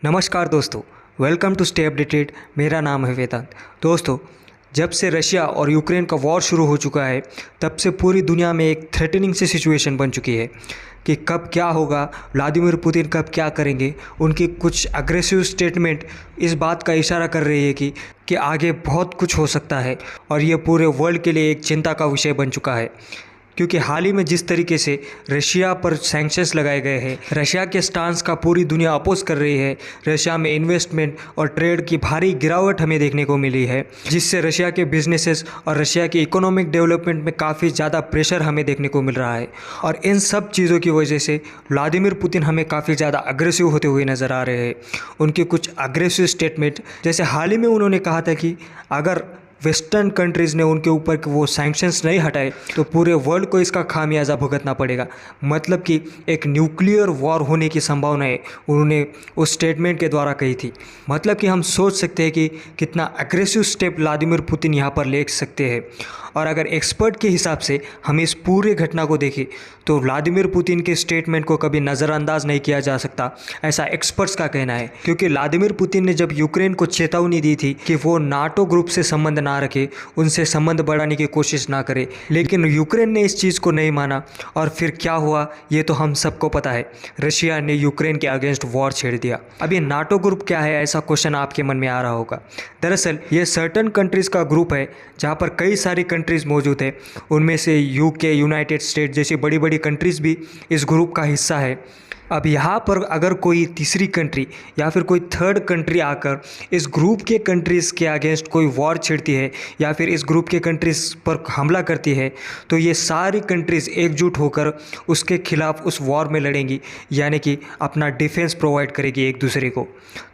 नमस्कार दोस्तों, welcome to stay updated. मेरा नाम है वेदांत। दोस्तों, जब से रशिया और यूक्रेन का वॉर शुरू हो चुका है तब से पूरी दुनिया में एक थ्रेटनिंग सी सिचुएशन बन चुकी है कि कब क्या होगा, व्लादिमीर पुतिन कब क्या करेंगे। उनकी कुछ अग्रेसिव स्टेटमेंट इस बात का इशारा कर रही है कि आगे बहुत कुछ हो सकता है और ये पूरे वर्ल्ड के लिए एक चिंता का विषय बन चुका है। क्योंकि हाल ही में जिस तरीके से रशिया पर सैंक्शंस लगाए गए हैं, रशिया के स्टांस का पूरी दुनिया अपोज कर रही है। रशिया में इन्वेस्टमेंट और ट्रेड की भारी गिरावट हमें देखने को मिली है, जिससे रशिया के बिजनेसेस और रशिया के इकोनॉमिक डेवलपमेंट में काफ़ी ज़्यादा प्रेशर हमें देखने को मिल रहा है। और इन सब चीज़ों की वजह से व्लादिमीर पुतिन हमें काफ़ी ज़्यादा अग्रेसिव होते हुए नज़र आ रहे हैं। उनके कुछ अग्रेसिव स्टेटमेंट, जैसे हाल ही में उन्होंने कहा था कि अगर वेस्टर्न कंट्रीज़ ने उनके ऊपर वो सैंक्शंस नहीं हटाए तो पूरे वर्ल्ड को इसका खामियाजा भुगतना पड़ेगा। मतलब कि एक न्यूक्लियर वॉर होने की संभावनाएं उन्होंने उस स्टेटमेंट के द्वारा कही थी। मतलब कि हम सोच सकते हैं कि कितना अग्रेसिव स्टेप व्लादिमीर पुतिन यहाँ पर ले सकते हैं। और अगर एक्सपर्ट के हिसाब से हम इस पूरे घटना को देखें तो व्लादिमीर पुतिन के स्टेटमेंट को कभी नज़रअंदाज नहीं किया जा सकता, ऐसा एक्सपर्ट्स का कहना है। क्योंकि व्लादिमीर पुतिन ने जब यूक्रेन को चेतावनी दी थी कि वो नाटो ग्रुप से संबंध ना रखे, उनसे संबंध बढ़ाने की कोशिश ना करे, लेकिन यूक्रेन ने इस चीज़ को नहीं माना। और फिर क्या हुआ ये तो हम सबको पता है, रशिया ने यूक्रेन के अगेंस्ट वॉर छेड़ दिया। अब ये नाटो ग्रुप क्या है, ऐसा क्वेश्चन आपके मन में आ रहा होगा। दरअसल ये सर्टन कंट्रीज़ का ग्रुप है जहाँ पर कई सारी कंट्रीज़ मौजूद है। उनमें से यूके, यूनाइटेड स्टेट जैसी बड़ी बड़ी कंट्रीज़ भी इस ग्रुप का हिस्सा है। अब यहाँ पर अगर कोई तीसरी कंट्री या फिर कोई थर्ड कंट्री आकर इस ग्रुप के कंट्रीज़ के अगेंस्ट कोई वॉर छेड़ती है या फिर इस ग्रुप के कंट्रीज़ पर हमला करती है, तो ये सारी कंट्रीज़ एकजुट होकर उसके खिलाफ उस वॉर में लड़ेंगी, यानी कि अपना डिफेंस प्रोवाइड करेगी एक दूसरे को।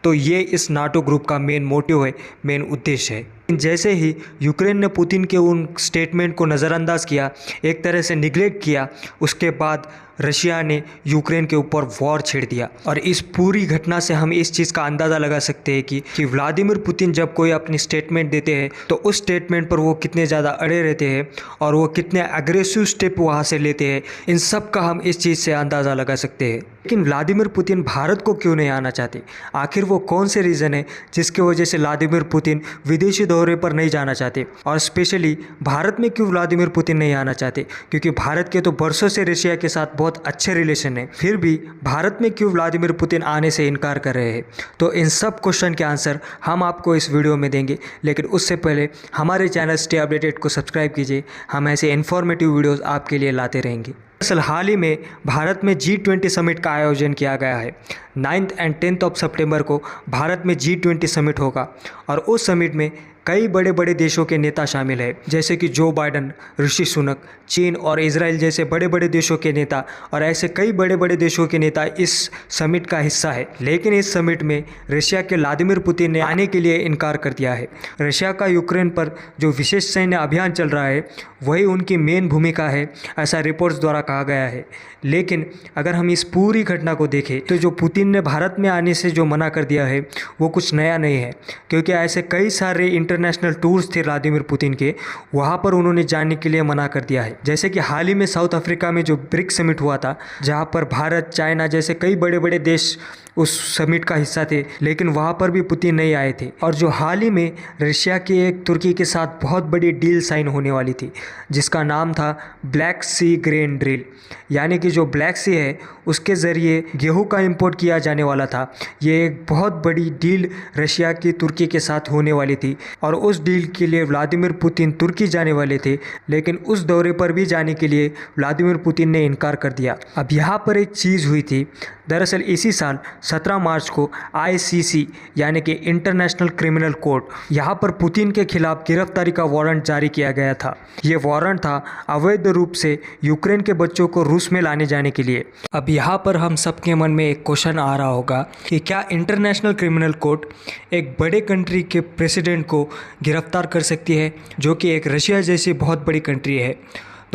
तो ये इस नाटो ग्रुप का मेन मोटिव है, मेन उद्देश्य है। जैसे ही यूक्रेन ने पुतिन के उन स्टेटमेंट को नज़रअंदाज किया, एक तरह से निगलेक्ट किया, उसके बाद रशिया ने यूक्रेन के ऊपर वॉर छेड़ दिया। और इस पूरी घटना से हम इस चीज़ का अंदाज़ा लगा सकते हैं कि व्लादिमीर पुतिन जब कोई अपनी स्टेटमेंट देते हैं तो उस स्टेटमेंट पर वो कितने ज़्यादा अड़े रहते हैं और वो कितने अग्रेसिव स्टेप वहाँ से लेते हैं। इन सब का हम इस चीज़ से अंदाज़ा लगा सकते हैं। लेकिन व्लादिमीर पुतिन भारत को क्यों नहीं आना चाहते? आखिर वो कौन से रीज़न है जिसकी वजह से व्लादिमीर पुतिन विदेशी दौरे पर नहीं जाना चाहते? और स्पेशली भारत में क्यों व्लादिमीर पुतिन नहीं आना चाहते? क्योंकि भारत के तो बरसों से रशिया के साथ बहुत अच्छे रिलेशन है, फिर भी भारत में क्यों व्लादिमीर पुतिन आने से इनकार कर रहे हैं? तो इन सब क्वेश्चन के आंसर हम आपको इस वीडियो में देंगे। लेकिन उससे पहले हमारे चैनल स्टे अपडेटेड को सब्सक्राइब कीजिए। हम ऐसे इन्फॉर्मेटिव वीडियोज़ आपके लिए लाते रहेंगे। दरअसल हाल ही में भारत में G20 समिट का आयोजन किया गया है। 9 और 10 सितंबर को भारत में G20 समिट होगा और उस समिट में कई बड़े बड़े देशों के नेता शामिल हैं, जैसे कि जो बाइडन, ऋषि सुनक, चीन और इजराइल जैसे बड़े बड़े देशों के नेता, और ऐसे कई बड़े बड़े देशों के नेता इस समिट का हिस्सा है। लेकिन इस समिट में रशिया के व्लादिमीर पुतिन ने आने के लिए इनकार कर दिया है। रशिया का यूक्रेन पर जो विशेष सैन्य अभियान चल रहा है वही उनकी मेन भूमिका है, ऐसा रिपोर्ट्स द्वारा कहा गया है। लेकिन अगर हम इस पूरी घटना को देखें तो जो पुतिन ने भारत में आने से जो मना कर दिया है वो कुछ नया नहीं है, क्योंकि ऐसे कई सारे इंटरनेशनल टूर्स थे व्लादिमीर पुतिन के, वहाँ पर उन्होंने जाने के लिए मना कर दिया है। जैसे कि हाल ही में साउथ अफ्रीका में जो ब्रिक्स समिट हुआ था, जहाँ पर भारत, चाइना जैसे कई बड़े बड़े देश उस समिट का हिस्सा थे, लेकिन वहाँ पर भी पुतिन नहीं आए थे। और जो हाल ही में रशिया के एक तुर्की के साथ बहुत बड़ी डील साइन होने वाली थी, जिसका नाम था ब्लैक सी ग्रेन ड्रिल, यानी कि जो ब्लैक सी है उसके ज़रिए गेहूं का इंपोर्ट किया जाने वाला था। ये एक बहुत बड़ी डील रशिया की तुर्की के साथ होने वाली थी और उस डील के लिए व्लादिमीर पुतिन तुर्की जाने वाले थे, लेकिन उस दौरे पर भी जाने के लिए व्लादिमीर पुतिन ने इनकार कर दिया। अब यहाँ पर एक चीज़ हुई थी। दरअसल इसी साल 17 मार्च को ICC यानी कि इंटरनेशनल क्रिमिनल कोर्ट, यहाँ पर पुतिन के खिलाफ गिरफ्तारी का वारंट जारी किया गया था। ये वारंट था अवैध रूप से यूक्रेन के बच्चों को रूस में लाने जाने के लिए। अब यहाँ पर हम सबके मन में एक क्वेश्चन आ रहा होगा कि क्या इंटरनेशनल क्रिमिनल कोर्ट एक बड़े कंट्री के प्रेसिडेंट को गिरफ्तार कर सकती है, जो कि एक रशिया जैसी बहुत बड़ी कंट्री है?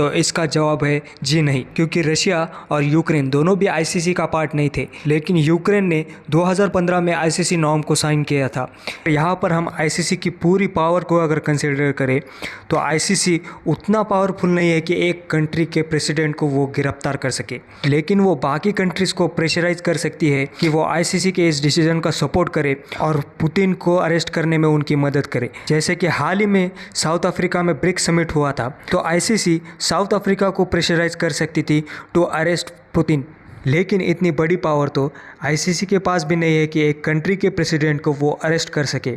तो इसका जवाब है जी नहीं, क्योंकि रशिया और यूक्रेन दोनों भी आईसीसी का पार्ट नहीं थे, लेकिन यूक्रेन ने 2015 में आईसीसी नॉर्म को साइन किया था। यहाँ पर हम आईसीसी की पूरी पावर को अगर कंसिडर करें तो आईसीसी उतना पावरफुल नहीं है कि एक कंट्री के प्रेसिडेंट को वो गिरफ्तार कर सके, लेकिन वो बाकी कंट्रीज़ को प्रेशराइज कर सकती है कि वो आईसीसी के इस डिसीजन का सपोर्ट करे और पुतिन को अरेस्ट करने में उनकी मदद करे। जैसे कि हाल ही में साउथ अफ्रीका में ब्रिक्स समिट हुआ था, तो आईसीसी साउथ अफ्रीका को प्रेशराइज कर सकती थी टू अरेस्ट पुतिन, लेकिन इतनी बड़ी पावर तो आईसीसी के पास भी नहीं है कि एक कंट्री के प्रेसिडेंट को वो अरेस्ट कर सके।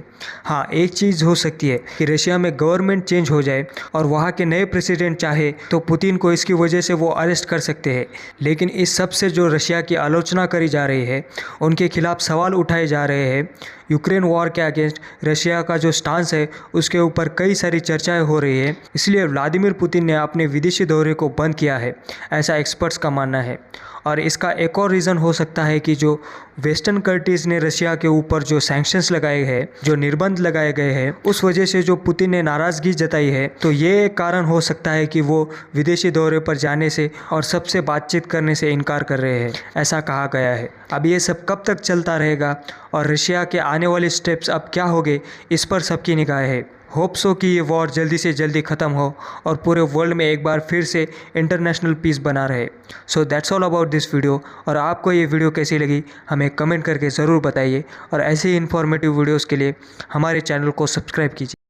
हाँ, एक चीज़ हो सकती है कि रशिया में गवर्नमेंट चेंज हो जाए और वहाँ के नए प्रेसिडेंट चाहे तो पुतिन को इसकी वजह से वो अरेस्ट कर सकते हैं, लेकिन इस सब से जो रशिया की आलोचना करी जा रही है, उनके खिलाफ सवाल उठाए जा रहे हैं, यूक्रेन वॉर के अगेंस्ट रशिया का जो स्टांस है उसके ऊपर कई सारी चर्चाएं हो रही है, इसलिए व्लादिमीर पुतिन ने अपने विदेशी दौरे को बंद किया है, ऐसा एक्सपर्ट्स का मानना है। और इसका एक और रीज़न हो सकता है कि जो वेस्टर्न कंट्रीज़ ने रशिया के ऊपर जो सैंक्शंस लगाए हैं, जो निर्बंध लगाए गए हैं, उस वजह से जो पुतिन ने नाराज़गी जताई है, तो ये एक कारण हो सकता है कि वो विदेशी दौरे पर जाने से और सबसे बातचीत करने से इनकार कर रहे हैं, ऐसा कहा गया है। अब ये सब कब तक चलता रहेगा और रशिया के आने वाले स्टेप्स अब क्या होंगे, इस पर सबकी निगाह है। होप सो कि ये वॉर जल्दी से जल्दी ख़त्म हो और पूरे वर्ल्ड में एक बार फिर से इंटरनेशनल पीस बना रहे। So that's all about this video. और आपको ये वीडियो कैसी लगी हमें कमेंट करके ज़रूर बताइए, और ऐसे ही इन्फॉर्मेटिव वीडियोस के लिए हमारे चैनल को सब्सक्राइब कीजिए।